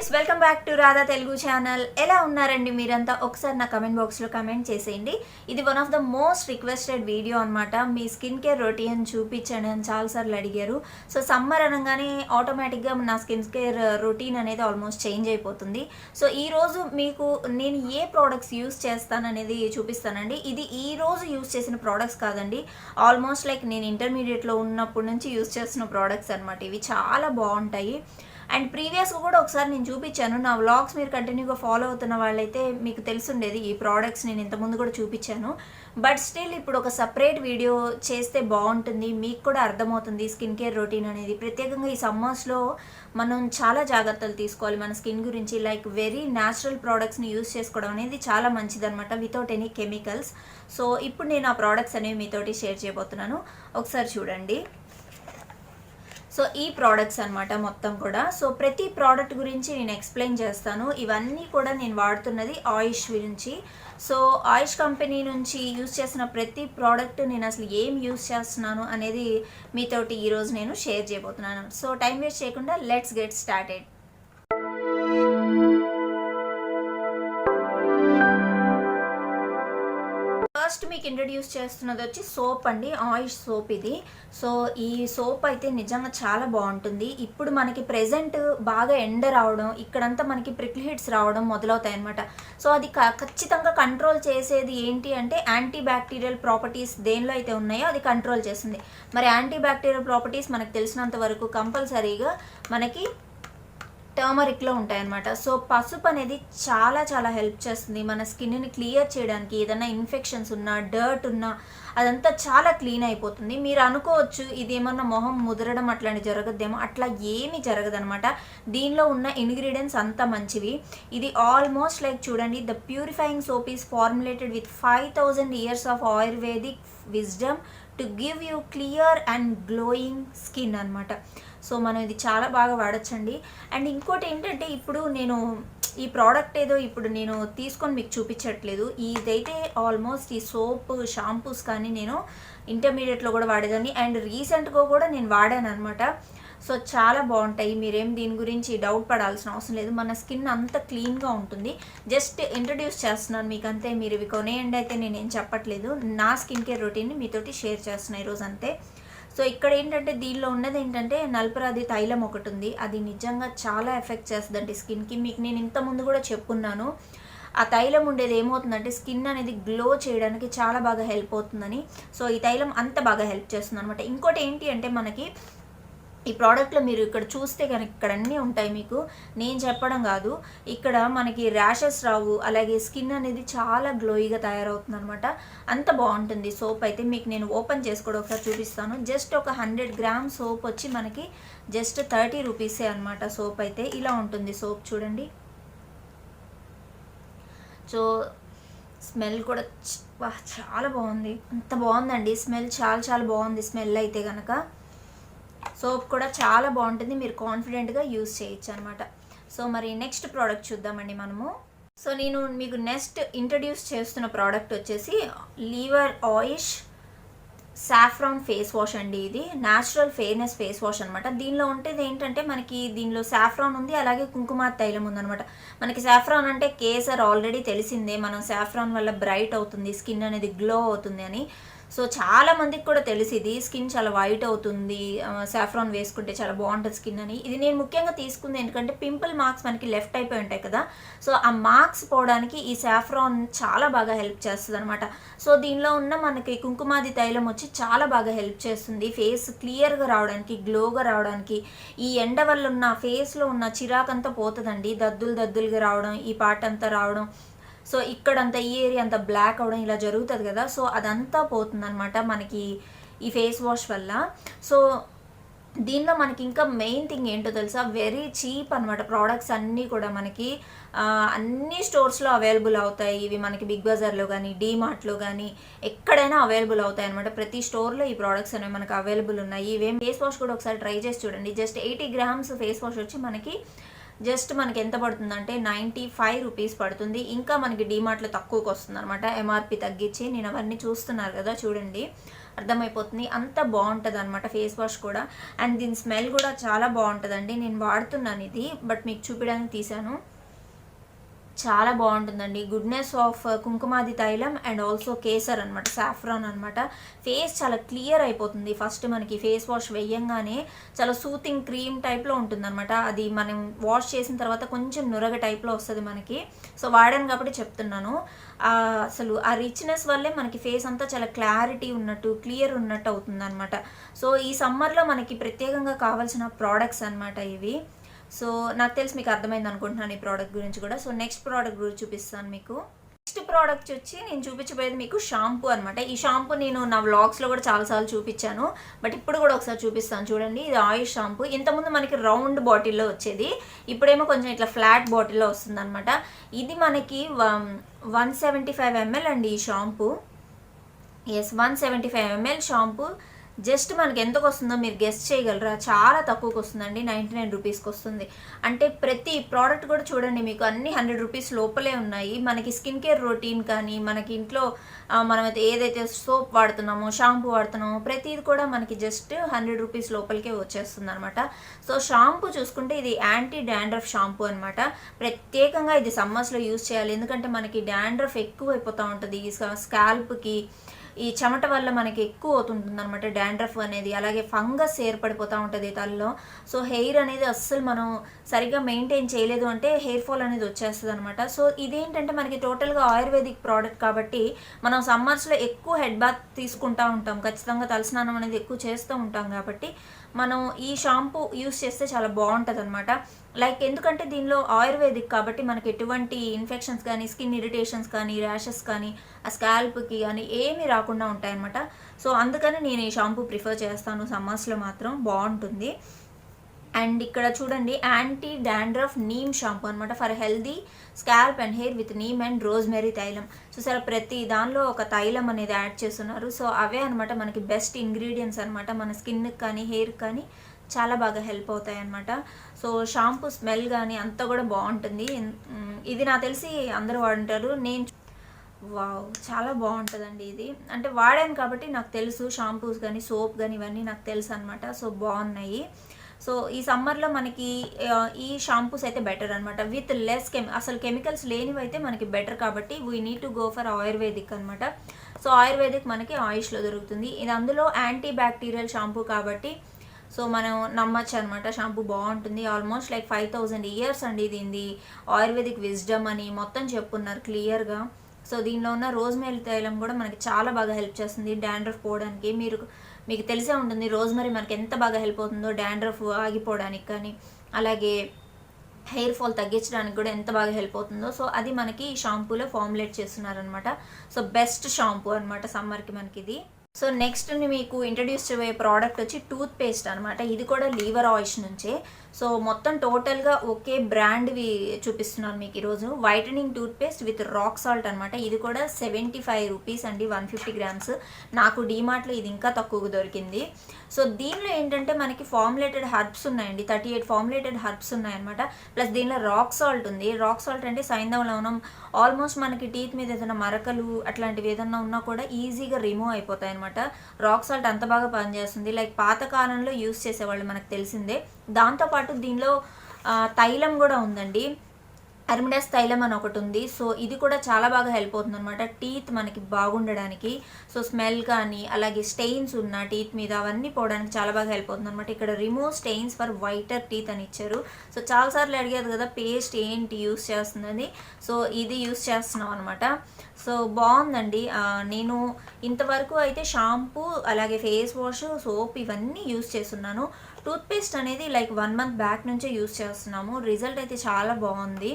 Friends, welcome back to Radha Telugu channel. ఎలా ఉన్నారండి మీరంతా? ఒకసారి నా కమెంట్ బాక్స్లో కమెంట్ చేసేయండి. ఇది one of the most requested video అనమాట. మీ స్కిన్ కేర్ రొటీన్ చూపించండి అని చాలాసార్లు అడిగారు. సో సమ్మర్ అనగానే ఆటోమేటిక్గా నా స్కిన్ కేర్ రొటీన్ అనేది ఆల్మోస్ట్ చేంజ్ అయిపోతుంది. సో ఈరోజు మీకు నేను ఏ ప్రోడక్ట్స్ యూస్ చేస్తాననేది చూపిస్తానండి. ఇది ఈరోజు యూస్ చేసిన ప్రోడక్ట్స్ కాదండి, ఆల్మోస్ట్ లైక్ నేను ఇంటర్మీడియట్లో ఉన్నప్పటి నుంచి యూస్ చేస్తున్న ప్రోడక్ట్స్ అనమాట. ఇవి చాలా బాగుంటాయి. అండ్ ప్రీవియస్గా కూడా ఒకసారి నేను చూపించాను. నా వ్లాగ్స్ మీరు కంటిన్యూగా ఫాలో అవుతున్న వాళ్ళైతే మీకు తెలుసుండేది, ఈ ప్రోడక్ట్స్ నేను ఇంతకుముందు కూడా చూపించాను. బట్ స్టిల్ ఇప్పుడు ఒక సపరేట్ వీడియో చేస్తే బాగుంటుంది, మీకు కూడా అర్థమవుతుంది స్కిన్ కేర్ రొటీన్ అనేది. ప్రత్యేకంగా ఈ సమ్మర్స్లో మనం చాలా జాగ్రత్తలు తీసుకోవాలి మన స్కిన్ గురించి. లైక్ వెరీ న్యాచురల్ ప్రోడక్ట్స్ని యూస్ చేసుకోవడం అనేది చాలా మంచిదన్నమాట, వితౌట్ ఎనీ కెమికల్స్. సో ఇప్పుడు నేను ఆ ప్రోడక్ట్స్ అనేవి మీతోటి షేర్ చేయబోతున్నాను. ఒకసారి చూడండి. సో ఈ ప్రోడక్ట్స్ అనమాట మొత్తం కూడా. సో ప్రతి ప్రోడక్ట్ గురించి నేను ఎక్స్ప్లెయిన్ చేస్తాను. ఇవన్నీ కూడా నేను వాడుతున్నది ఆయుష్ గురించి. సో ఆయుష్ కంపెనీ నుంచి యూస్ చేసిన ప్రతి ప్రోడక్ట్ నేను అసలు ఏం యూస్ చేస్తున్నాను అనేది మీతోటి ఈరోజు నేను షేర్ చేయబోతున్నాను. సో టైం వేస్ట్ చేయకుండా లెట్స్ గెట్ స్టార్టెడ్. ఫస్ట్ మీకు ఇంట్రడ్యూస్ చేస్తున్నది వచ్చి సోప్ అండి, ఆయుష్ సోప్ ఇది. సో ఈ సోప్ అయితే నిజంగా చాలా బాగుంటుంది. ఇప్పుడు మనకి ప్రెజెంట్ బాగా ఎండ రావడం, ఇక్కడంతా మనకి ప్రిక్లీ హిట్స్ రావడం మొదలవుతాయి అనమాట. సో అది ఖచ్చితంగా కంట్రోల్ చేసేది ఏంటి అంటే యాంటీ బ్యాక్టీరియల్ ప్రాపర్టీస్ దేనిలో అయితే ఉన్నాయో అది కంట్రోల్ చేస్తుంది. మరి యాంటీ బ్యాక్టీరియల్ ప్రాపర్టీస్ మనకు తెలిసినంత వరకు కంపల్సరీగా మనకి టర్మరిక్లో ఉంటాయన్నమాట. సో పసుపు అనేది చాలా చాలా హెల్ప్ చేస్తుంది మన స్కిన్ని క్లియర్ చేయడానికి. ఏదైనా ఇన్ఫెక్షన్స్ ఉన్నా, డర్ట్ ఉన్నా అదంతా చాలా క్లీన్ అయిపోతుంది. మీరు అనుకోవచ్చు ఇది ఏమన్నా మొహం ముదరడం అట్లాంటి జరగద్దేమో, అట్లా ఏమీ జరగదనమాట. దీనిలో ఉన్న ఇంగ్రీడియంట్స్ అంతా మంచివి. ఇది ఆల్మోస్ట్ లైక్ చూడండి, the purifying soap is formulated with 5000 years of ayurvedic wisdom to give you clear and glowing skin అనమాట. సో మనం ఇది చాలా బాగా వాడచ్చండి. అండ్ ఇంకోటి ఏంటంటే, ఇప్పుడు నేను ఈ ప్రోడక్ట్ ఏదో ఇప్పుడు నేను తీసుకొని మీకు చూపించట్లేదు. ఇదైతే ఆల్మోస్ట్ ఈ సోప్ షాంపూస్ కానీ నేను ఇంటర్మీడియట్లో కూడా వాడేదాన్ని, అండ్ రీసెంట్గా కూడా నేను వాడాను అనమాట. సో చాలా బాగుంటాయి. మీరేం దీని గురించి డౌట్ పడాల్సిన అవసరం లేదు. మన స్కిన్ అంత క్లీన్గా ఉంటుంది. జస్ట్ ఇంట్రడ్యూస్ చేస్తున్నాను మీకు అంతే. మీరు ఇవి కొనేయండి అయితే నేనేం చెప్పట్లేదు. నా స్కిన్ కేర్ రొటీన్ని మీతోటి షేర్ చేస్తున్నాను ఈరోజు అంతే. సో ఇక్కడ ఏంటంటే దీనిలో ఉన్నది ఏంటంటే నల్పరాది తైలం ఒకటి ఉంది. అది నిజంగా చాలా ఎఫెక్ట్ చేస్తుందండి స్కిన్కి. మీకు నేను ఇంతకుముందు కూడా చెప్పున్నాను. ఆ తైలం ఉండేది ఏమవుతుందంటే స్కిన్ అనేది గ్లో చేయడానికి చాలా బాగా హెల్ప్ అవుతుందని. సో ఈ తైలం అంత బాగా హెల్ప్ చేస్తుంది అనమాట. ఇంకోటి ఏంటి అంటే మనకి ఈ ప్రోడక్ట్లో మీరు ఇక్కడ చూస్తే కనుక ఇక్కడ అన్నీ ఉంటాయి. మీకు నేను చెప్పడం కాదు, ఇక్కడ మనకి ర్యాషెస్ రావు, అలాగే స్కిన్ అనేది చాలా గ్లోయిగా తయారవుతుంది అనమాట. అంత బాగుంటుంది సోప్ అయితే. మీకు నేను ఓపెన్ చేసి కూడా ఒకసారి చూపిస్తాను. జస్ట్ ఒక 100 grams సోప్ వచ్చి మనకి జస్ట్ 30 rupees అనమాట. సోప్ అయితే ఇలా ఉంటుంది సోప్ చూడండి. సో స్మెల్ కూడా చాలా బాగుంది, అంత బాగుందండి స్మెల్. చాలా చాలా బాగుంది స్మెల్ అయితే కనుక. సోప్ కూడా చాలా బాగుంటుంది, మీరు కాన్ఫిడెంట్గా యూస్ చేయొచ్చు అనమాట. సో మరి నెక్స్ట్ ప్రోడక్ట్ చూద్దామండి మనము. సో నేను మీకు నెక్స్ట్ ఇంట్రడ్యూస్ చేస్తున్న ప్రోడక్ట్ వచ్చేసి Lever Ayush saffron face wash అండి. ఇది న్యాచురల్ ఫెయిర్నెస్ ఫేస్ వాష్ అనమాట. దీనిలో ఉంటేది ఏంటంటే మనకి దీనిలో సాఫ్రాన్ ఉంది, అలాగే కుంకుమ తైలం ఉందనమాట. మనకి సాఫ్రాన్ అంటే కేసర్ ఆల్రెడీ తెలిసిందే, మనం సాఫ్రాన్ వల్ల బ్రైట్ అవుతుంది, స్కిన్ అనేది గ్లో అవుతుంది అని. సో చాలా మందికి కూడా తెలిసి ఇది స్కిన్ చాలా వైట్ అవుతుంది సాఫ్రాన్ వేసుకుంటే, చాలా బాగుంటుంది స్కిన్ అని. ఇది నేను ముఖ్యంగా తీసుకుంది ఎందుకంటే పింపుల్ మార్క్స్ మనకి లెఫ్ట్ అయిపోయి ఉంటాయి కదా. సో ఆ మార్క్స్ పోవడానికి ఈ సాఫ్రాన్ చాలా బాగా హెల్ప్ చేస్తుంది అనమాట. సో దీనిలో ఉన్న మనకి కుంకుమాది తైలం వచ్చి చాలా బాగా హెల్ప్ చేస్తుంది ఫేస్ క్లియర్గా రావడానికి, గ్లోగా రావడానికి. ఈ ఎండ వల్ల ఉన్న ఫేస్లో ఉన్న చిరాకంతా పోతుందండి. దద్దులుగా రావడం, ఈ పార్ట్ అంతా రావడం, సో ఇక్కడంతా ఈ ఏరియా అంతా బ్లాక్ అవడం ఇలా జరుగుతుంది కదా. సో అదంతా పోతుందన్నమాట మనకి ఈ ఫేస్ వాష్ వల్ల. సో దీనిలో మనకి ఇంకా మెయిన్ థింగ్ ఏంటో తెలుసా, వెరీ చీప్ అనమాట. ప్రోడక్ట్స్ అన్నీ కూడా మనకి అన్ని స్టోర్స్లో అవైలబుల్ అవుతాయి. ఇవి మనకి బిగ్ బజార్లో కానీ, డీమార్ట్లో కానీ ఎక్కడైనా అవైలబుల్ అవుతాయి అనమాట. ప్రతి స్టోర్లో ఈ ప్రోడక్ట్స్ అనేవి మనకు అవైలబుల్ ఉన్నాయి. ఇవేం ఫేస్ వాష్ కూడా ఒకసారి ట్రై చేసి చూడండి. జస్ట్ 80 grams ఫేస్ వాష్ వచ్చి మనకి జస్ట్ మనకి ఎంత పడుతుందంటే 95 రూపీస్ పడుతుంది. ఇంకా మనకి డీమార్ట్లో తక్కువకి వస్తుంది అనమాట, ఎంఆర్పి తగ్గించి. నేను అవన్నీ చూస్తున్నారు కదా, చూడండి అర్థమైపోతుంది. అంత బాగుంటుంది అనమాట ఫేస్ వాష్ కూడా. అండ్ దీని స్మెల్ కూడా చాలా బాగుంటుందండి. నేను వాడుతున్నాను ఇది, బట్ మీకు చూపించడానికి తీసాను. చాలా బాగుంటుందండి. గుడ్నెస్ ఆఫ్ కుంకుమాది తైలం అండ్ ఆల్సో కేసర్ అనమాట, సాఫ్రాన్ అనమాట. ఫేస్ చాలా క్లియర్ అయిపోతుంది. ఫస్ట్ మనకి ఫేస్ వాష్ వేయంగానే చాలా సూతింగ్ క్రీమ్ టైప్లో ఉంటుంది అనమాట. అది మనం వాష్ చేసిన తర్వాత కొంచెం నురగ టైప్లో వస్తుంది మనకి. సో వాడాను కాబట్టి చెప్తున్నాను. అసలు ఆ రిచ్నెస్ వల్లే మనకి ఫేస్ అంతా చాలా క్లారిటీ ఉన్నట్టు, క్లియర్ ఉన్నట్టు అవుతుంది అనమాట. సో ఈ సమ్మర్లో మనకి ప్రత్యేకంగా కావాల్సిన ప్రోడక్ట్స్ అనమాట ఇవి. సో నాకు తెలిసి మీకు అర్థమైంది అనుకుంటున్నాను ఈ ప్రోడక్ట్ గురించి కూడా. సో నెక్స్ట్ ప్రోడక్ట్ గురించి చూపిస్తాను మీకు. నెక్స్ట్ ప్రోడక్ట్ వచ్చి నేను చూపించబోయేది మీకు షాంపూ అనమాట. ఈ షాంపూ నేను నా వ్లాగ్స్లో కూడా చాలాసార్లు చూపించాను, బట్ ఇప్పుడు కూడా ఒకసారి చూపిస్తాను చూడండి. ఇది ఆయుష్ షాంపూ. ఇంతకుముందు మనకి రౌండ్ బాటిల్లో వచ్చేది, ఇప్పుడేమో కొంచెం ఇట్లా ఫ్లాట్ బాటిల్లో వస్తుంది అనమాట. ఇది మనకి 175 ml అండి ఈ shampoo. Yes, 175 ml shampoo. Just మనకి ఎంతకు వస్తుందో మీరు గెస్ట్ చేయగలరా? చాలా తక్కువకి వస్తుందండి, 99 రూపీస్కి వస్తుంది. అంటే ప్రతి ప్రోడక్ట్ కూడా చూడండి, మీకు అన్ని 100 రూపీస్ లోపలే ఉన్నాయి. మనకి స్కిన్ కేర్ రొటీన్ కానీ, మనకి ఇంట్లో మనం ఏదైతే సోప్ వాడుతున్నామో, షాంపూ వాడుతున్నామో, ప్రతిది కూడా మనకి జస్ట్ 100 రూపీస్ లోపలికే వచ్చేస్తుంది అనమాట. సో షాంపూ చూసుకుంటే ఇది యాంటీ డాండ్రఫ్ షాంపూ అనమాట. ప్రత్యేకంగా ఇది సమ్మర్స్లో యూజ్ చేయాలి, ఎందుకంటే మనకి డాండ్రఫ్ ఎక్కువ అయిపోతూ ఉంటుంది ఈ స్కాల్ప్కి. ఈ చెమట వల్ల మనకి ఎక్కువ అవుతుంటుంది అనమాట డాండ్రఫ్ అనేది. అలాగే ఫంగస్ ఏర్పడిపోతూ ఉంటుంది తలలో. సో హెయిర్ అనేది అస్సలు మనం సరిగ్గా మెయింటైన్ చేయలేదు అంటే హెయిర్ ఫాల్ అనేది వచ్చేస్తుంది అనమాట. సో ఇదేంటంటే మనకి టోటల్గా ఆయుర్వేదిక్ ప్రోడక్ట్ కాబట్టి మనం సమ్మర్స్లో ఎక్కువ హెడ్ బాత్ తీసుకుంటూ ఉంటాం, ఖచ్చితంగా తలస్నానం అనేది ఎక్కువ చేస్తూ ఉంటాం కాబట్టి మనం ఈ షాంపూ యూస్ చేస్తే చాలా బాగుంటుంది అనమాట. లైక్ ఎందుకంటే దీనిలో ఆయుర్వేదిక్ కాబట్టి మనకి ఎటువంటి ఇన్ఫెక్షన్స్ కానీ, స్కిన్ ఇరిటేషన్స్ కానీ, ర్యాషెస్ కానీ, ఆ స్కాల్ప్కి కానీ ఏమీ రాకుండా ఉంటాయన్నమాట. సో అందుకని నేను ఈ షాంపూ ప్రిఫర్ చేస్తాను, సమ్మర్స్లో మాత్రం బాగుంటుంది. అండ్ ఇక్కడ చూడండి, యాంటీ డాండ్రఫ్ నీమ్ షాంపూ అనమాట, for healthy scalp and hair with neem and rosemary తైలం. చూసారా, ప్రతి దానిలో ఒక తైలం అనేది యాడ్ చేస్తున్నారు. సో అవే అనమాట మనకి బెస్ట్ ఇంగ్రీడియంట్స్ అనమాట. మన స్కిన్కి కానీ, హెయిర్కి కానీ చాలా బాగా హెల్ప్ అవుతాయి అన్నమాట. సో షాంపూ స్మెల్ కానీ అంతా కూడా బాగుంటుంది. ఇది నాకు తెలిసి అందరూ వాడుంటారు. నేను వావ్, చాలా బాగుంటుందండి ఇది. అంటే వాడాను కాబట్టి నాకు తెలుసు, షాంపూస్ కానీ, సోప్ కానీ ఇవన్నీ నాకు తెలుసు అనమాట. సో బాగున్నాయి. సో ఈ సమ్మర్లో మనకి ఈ షాంపూస్ అయితే బెటర్ అనమాట, విత్ లెస్ అసలు కెమికల్స్ లేనివి అయితే మనకి బెటర్. కాబట్టి we need to go for ayurvedic అనమాట. సో ఆయుర్వేదిక్ మనకి ఆయుష్లో దొరుకుతుంది. ఇది అందులో యాంటీ బ్యాక్టీరియల్ షాంపూ కాబట్టి సో మనం నమ్మచ్చు అనమాట. షాంపూ బాగుంటుంది. ఆల్మోస్ట్ లైక్ 5000 ఇయర్స్ అండి దీనిది. ఆయుర్వేదిక్ విజ్డమ్ అని మొత్తం చెప్పున్నారు క్లియర్గా. సో దీనిలో ఉన్న రోజ్మెరీ తైలం కూడా మనకి చాలా బాగా హెల్ప్ చేస్తుంది డాండ్రఫ్ పోవడానికి. మీకు తెలిసే ఉంటుంది రోజ్మెరీ మనకి ఎంత బాగా హెల్ప్ అవుతుందో డాండ్రఫ్ ఆగిపోవడానికి కానీ, అలాగే హెయిర్ ఫాల్ తగ్గించడానికి కూడా ఎంత బాగా హెల్ప్ అవుతుందో. సో అది మనకి ఈ షాంపూలో ఫార్ములేట్ చేస్తున్నారనమాట. సో బెస్ట్ షాంపూ అనమాట సమ్మర్కి మనకి ఇది. సో నెక్స్ట్ మీకు ఇంట్రడ్యూస్ చేయబోయే ప్రోడక్ట్ వచ్చి టూత్ పేస్ట్ అనమాట. ఇది కూడా లీవర్ ఆయిల్స్ నుంచే. సో మొత్తం టోటల్గా ఒకే బ్రాండ్వి చూపిస్తున్నాను మీకు ఈరోజు. Whitening toothpaste with rock salt అనమాట. ఇది కూడా 75 రూపీస్ అండి, 150 గ్రామ్స్. నాకు డీమార్ట్లో ఇది ఇంకా తక్కువగా దొరికింది. సో దీనిలో ఏంటంటే మనకి ఫార్ములేటెడ్ హర్బ్స్ ఉన్నాయండి, 38 ఫార్ములేటెడ్ హర్బ్స్ ఉన్నాయన్నమాట. ప్లస్ దీనిలో రాక్ సాల్ట్ ఉంది. రాక్ సాల్ట్ అంటే సైంధవ లవణం. ఆల్మోస్ట్ మనకి టీత్ మీద ఏదైనా మరకలు అట్లాంటివి ఏదన్నా ఉన్నా కూడా ఈజీగా రిమూవ్ అయిపోతాయి అనమాట. రాక్ సాల్ట్ అంత బాగా పనిచేస్తుంది. లైక్ పాతకాలంలో యూస్ చేసేవాళ్ళు మనకు తెలిసిందే. దాంతోపాటు దీనిలో తైలం కూడా ఉందండి, అర్మిడస్ తైలం అని ఒకటి ఉంది. సో ఇది కూడా చాలా బాగా హెల్ప్ అవుతుంది అనమాట టీత్ మనకి బాగుండడానికి. సో స్మెల్ కానీ, అలాగే స్టెయిన్స్ ఉన్న టీత్ మీద అవన్నీ పోవడానికి చాలా బాగా హెల్ప్ అవుతుంది అనమాట. ఇక్కడ remove stains for whiter teeth అని ఇచ్చారు. సో చాలాసార్లు అడిగారు కదా పేస్ట్ ఏంటి యూస్ చేస్తుందని. సో ఇది యూస్ చేస్తున్నాం అనమాట. సో బాగుందండి. నేను ఇంతవరకు అయితే షాంపూ, అలాగే ఫేస్ వాష్, సోప్ ఇవన్నీ యూస్ చేస్తున్నాను. టూత్పేస్ట్ అనేది లైక్ 1 మంత్ బ్యాక్ నుంచే యూస్ చేస్తున్నాము. రిజల్ట్ అయితే చాలా బాగుంది.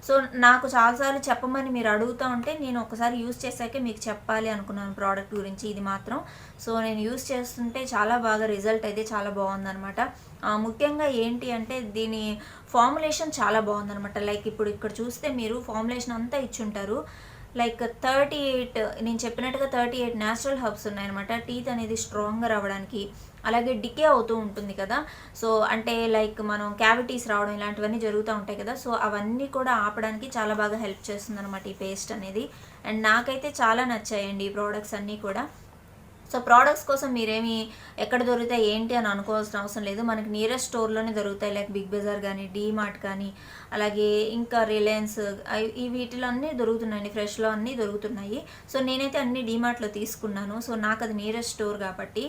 సో నాకు చాలాసార్లు చెప్పమని మీరు అడుగుతూ ఉంటే నేను ఒకసారి యూస్ చేశాకే మీకు చెప్పాలి అనుకున్నాను ప్రోడక్ట్ గురించి ఇది మాత్రం. సో నేను యూస్ చేస్తుంటే చాలా బాగా రిజల్ట్ అయితే చాలా బాగుందనమాట. ముఖ్యంగా ఏంటి అంటే దీని ఫార్ములేషన్ చాలా బాగుందనమాట. లైక్ ఇప్పుడు ఇక్కడ చూస్తే మీరు ఫార్ములేషన్ అంతా ఇచ్చుంటారు. లైక్ 38 నేను చెప్పినట్టుగా 38 న్యాచురల్ హర్బ్స్ ఉన్నాయన్నమాట. టీత్ అనేది స్ట్రాంగ్గా రావడానికి, అలాగే డికే అవుతూ ఉంటుంది కదా. సో అంటే లైక్ మనం క్యావిటీస్ రావడం ఇలాంటివన్నీ జరుగుతూ ఉంటాయి కదా. సో అవన్నీ కూడా ఆపడానికి చాలా బాగా హెల్ప్ చేస్తుంది అనమాట ఈ పేస్ట్ అనేది. అండ్ నాకైతే చాలా నచ్చాయండి ఈ ప్రోడక్ట్స్ అన్నీ కూడా. సో ప్రోడక్ట్స్ కోసం మీరేమి ఎక్కడ దొరుకుతాయి ఏంటి అని అనుకోవాల్సిన అవసరం లేదు. మనకి నియరెస్ట్ స్టోర్లోనే దొరుకుతాయి, లైక్ బిగ్ బజార్ కానీ, డీమార్ట్ కానీ, అలాగే ఇంకా రిలయన్స్, ఈ వీటిలో అన్నీ దొరుకుతున్నాయండి. ఫ్రెష్లో అన్నీ దొరుకుతున్నాయి. సో నేనైతే అన్ని డీమార్ట్లో తీసుకున్నాను. సో నాకు అది నియరెస్ట్ స్టోర్ కాబట్టి.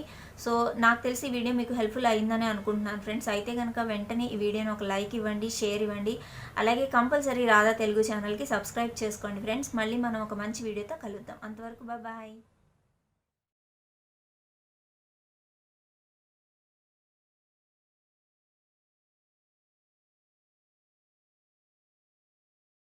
సో నాకు తెలిసి ఈ వీడియో మీకు హెల్ప్ఫుల్ అయిందని అనుకుంటున్నాను ఫ్రెండ్స్. అయితే కనుక వెంటనే ఈ వీడియోని ఒక లైక్ ఇవ్వండి, షేర్ ఇవ్వండి, అలాగే కంపల్సరీ రాధా తెలుగు ఛానల్కి సబ్స్క్రైబ్ చేసుకోండి ఫ్రెండ్స్. మళ్ళీ మనం ఒక మంచి వీడియోతో కలుద్దాం. అంతవరకు బాయ్.